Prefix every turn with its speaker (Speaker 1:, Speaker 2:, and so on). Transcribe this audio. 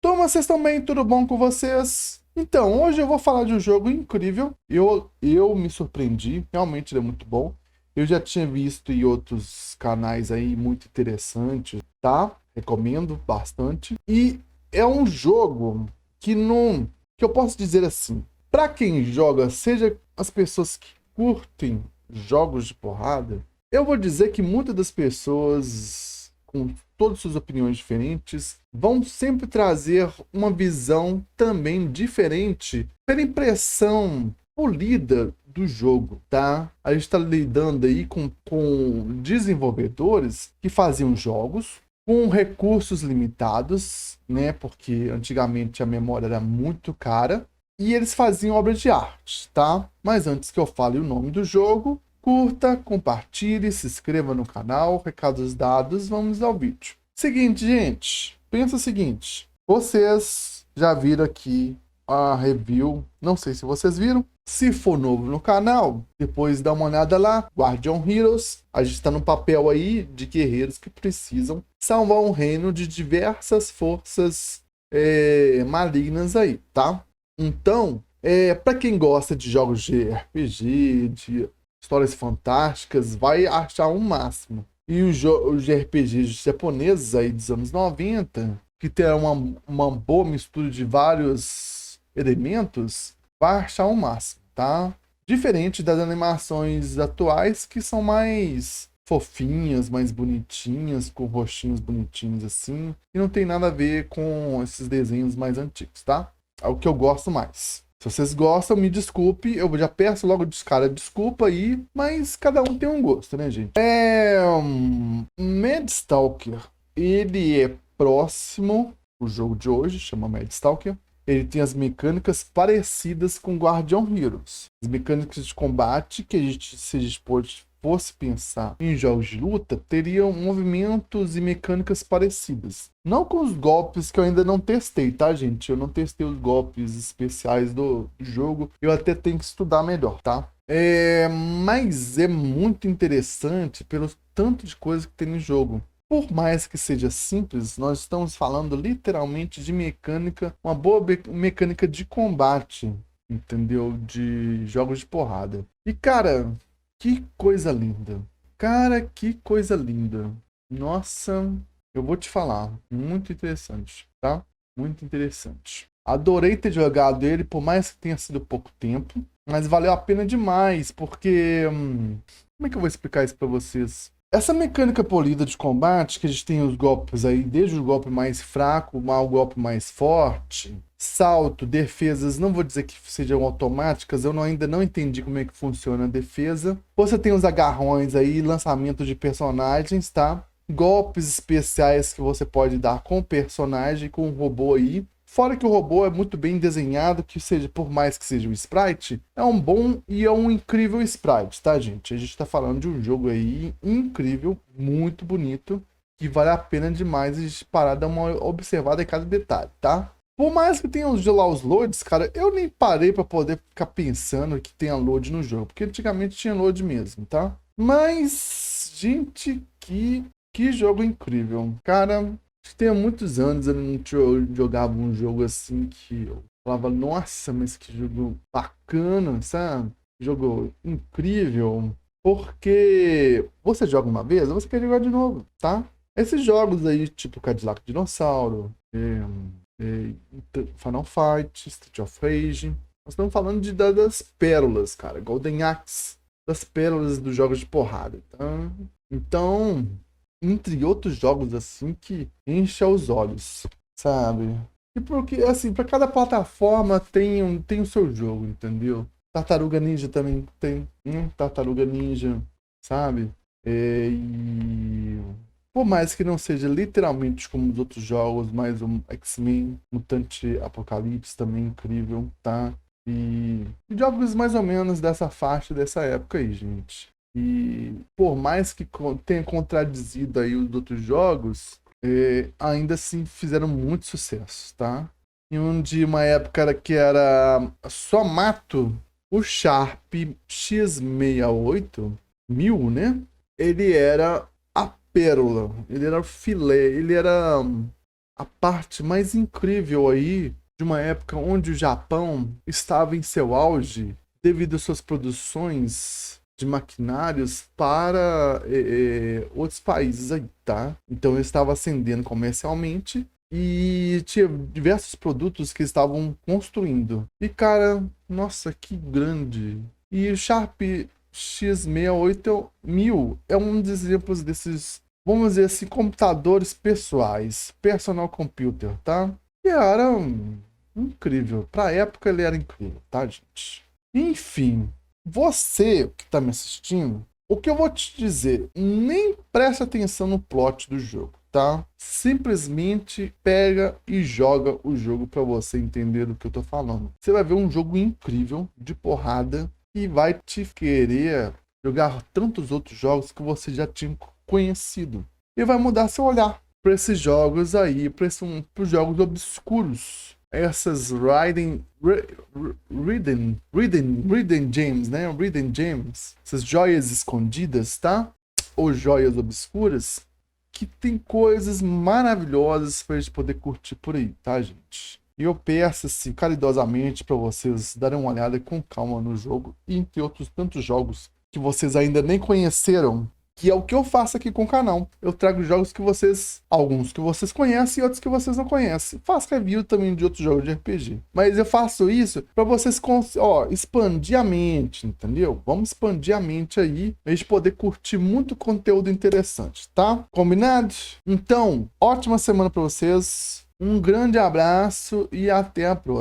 Speaker 1: Turma, vocês estão bem? Tudo bom com vocês? Então, hoje eu vou falar de um jogo incrível. Eu me surpreendi, realmente ele é muito bom. Eu já tinha visto em outros canais aí muito interessantes, tá? Recomendo bastante. E é um jogo que não, que eu posso dizer assim, para quem joga, seja as pessoas que curtem jogos de porrada, eu vou dizer que muitas das pessoas com todas suas opiniões diferentes vão sempre trazer uma visão também diferente pela impressão polida do jogo, tá? A gente está lidando aí com desenvolvedores que faziam jogos com recursos limitados, né? Porque antigamente a memória era muito cara e eles faziam obras de arte, tá? Mas antes que eu fale o nome do jogo, curta, compartilhe, se inscreva no canal, recados dados, vamos ao vídeo. Seguinte, gente, pensa o seguinte, vocês já viram aqui a review, não sei se vocês viram, se for novo no canal, depois dá uma olhada lá, Guardian Heroes, a gente está no papel aí de guerreiros que precisam salvar um reino de diversas forças malignas aí, tá? Então, para quem gosta de jogos de RPG, de histórias fantásticas, vai achar um máximo. E os RPGs japoneses aí dos anos 90, que tem uma boa mistura de vários elementos, vai achar um máximo, tá? Diferente das animações atuais, que são mais fofinhas, mais bonitinhas, com rostinhos bonitinhos assim, e não tem nada a ver com esses desenhos mais antigos, tá? É o que eu gosto mais. Se vocês gostam, me desculpe, eu já peço logo de cara desculpa aí, mas cada um tem um gosto, né, gente? Mad Stalker, ele é próximo, o jogo de hoje chama Mad Stalker. Ele tem as mecânicas parecidas com Guardian Heroes. As mecânicas de combate que se a gente fosse pensar em jogos de luta, teriam movimentos e mecânicas parecidas. Não com os golpes que eu ainda não testei, tá, gente? Eu não testei os golpes especiais do jogo. Eu até tenho que estudar melhor, tá? Mas é muito interessante pelo tanto de coisa que tem no jogo. Por mais que seja simples, nós estamos falando literalmente de mecânica, uma boa mecânica de combate, entendeu? De jogos de porrada. E, cara, que coisa linda. Cara, que coisa linda. Nossa, eu vou te falar, muito interessante, tá? Muito interessante. Adorei ter jogado ele, por mais que tenha sido pouco tempo, mas valeu a pena demais, porque... como é que eu vou explicar isso pra vocês? Essa mecânica polida de combate, que a gente tem os golpes aí, desde o golpe mais fraco ao golpe mais forte, salto, defesas, não vou dizer que sejam automáticas, eu ainda não entendi como é que funciona a defesa. Você tem os agarrões aí, lançamento de personagens, tá? Golpes especiais que você pode dar com o personagem, com o robô aí. Fora que o robô é muito bem desenhado, que seja, por mais que seja um sprite, é um bom e é um incrível sprite, tá, gente? A gente tá falando de um jogo aí incrível, muito bonito, que vale a pena demais a gente parar, dar uma observada em cada detalhe, tá? Por mais que tenha lá os loads, cara, eu nem parei pra poder ficar pensando que tenha load no jogo, porque antigamente tinha load mesmo, tá? Mas, gente, que jogo incrível. Cara, tem muitos anos eu não jogava um jogo assim que eu falava, nossa, mas que jogo bacana, sabe? Jogo incrível. Porque você joga uma vez, você quer jogar de novo, tá? Esses jogos aí, tipo Cadillac Dinossauro, Final Fight, Street of Rage, nós estamos falando das pérolas, cara. Golden Axe, das pérolas dos jogos de porrada, tá? Então, entre outros jogos assim que encha os olhos, sabe? E porque, assim, para cada plataforma tem o seu jogo, entendeu? Tartaruga Ninja também tem, Tartaruga Ninja, sabe? E por mais que não seja literalmente como os outros jogos, mas o X-Men, Mutante Apocalipse também é incrível, tá? E jogos mais ou menos dessa faixa, dessa época aí, gente. E por mais que tenha contradizido aí os outros jogos, ainda assim fizeram muito sucesso, tá? E de uma época que era só mato, o Sharp X68 1000, né? Ele era a pérola, ele era o filé, ele era a parte mais incrível aí de uma época onde o Japão estava em seu auge devido às suas produções de maquinários para outros países aí, tá? Então ele estava ascendendo comercialmente e tinha diversos produtos que estavam construindo. E cara, nossa, que grande! E o Sharp X68000 é um dos exemplos desses, vamos dizer assim, computadores pessoais, personal computer, tá? E era incrível. Pra época ele era incrível, tá, gente? Enfim, você que tá me assistindo, o que eu vou te dizer, nem preste atenção no plot do jogo, tá? Simplesmente pega e joga o jogo pra você entender do que eu tô falando. Você vai ver um jogo incrível, de porrada, e vai te querer jogar tantos outros jogos que você já tinha conhecido. E vai mudar seu olhar para esses jogos aí, para os jogos obscuros. Essas Hidden Gems, né? Hidden Gems. Essas joias escondidas, tá? Ou joias obscuras. Que tem coisas maravilhosas para a gente poder curtir por aí, tá, gente? E eu peço, assim, caridosamente para vocês darem uma olhada com calma no jogo e entre outros tantos jogos que vocês ainda nem conheceram, que é o que eu faço aqui com o canal. Eu trago jogos que vocês, alguns que vocês conhecem e outros que vocês não conhecem. Faço review também de outros jogos de RPG. Mas eu faço isso para vocês, expandir a mente, entendeu? Vamos expandir a mente aí, a gente poder curtir muito conteúdo interessante, tá? Combinado? Então, ótima semana para vocês. Um grande abraço e até a próxima.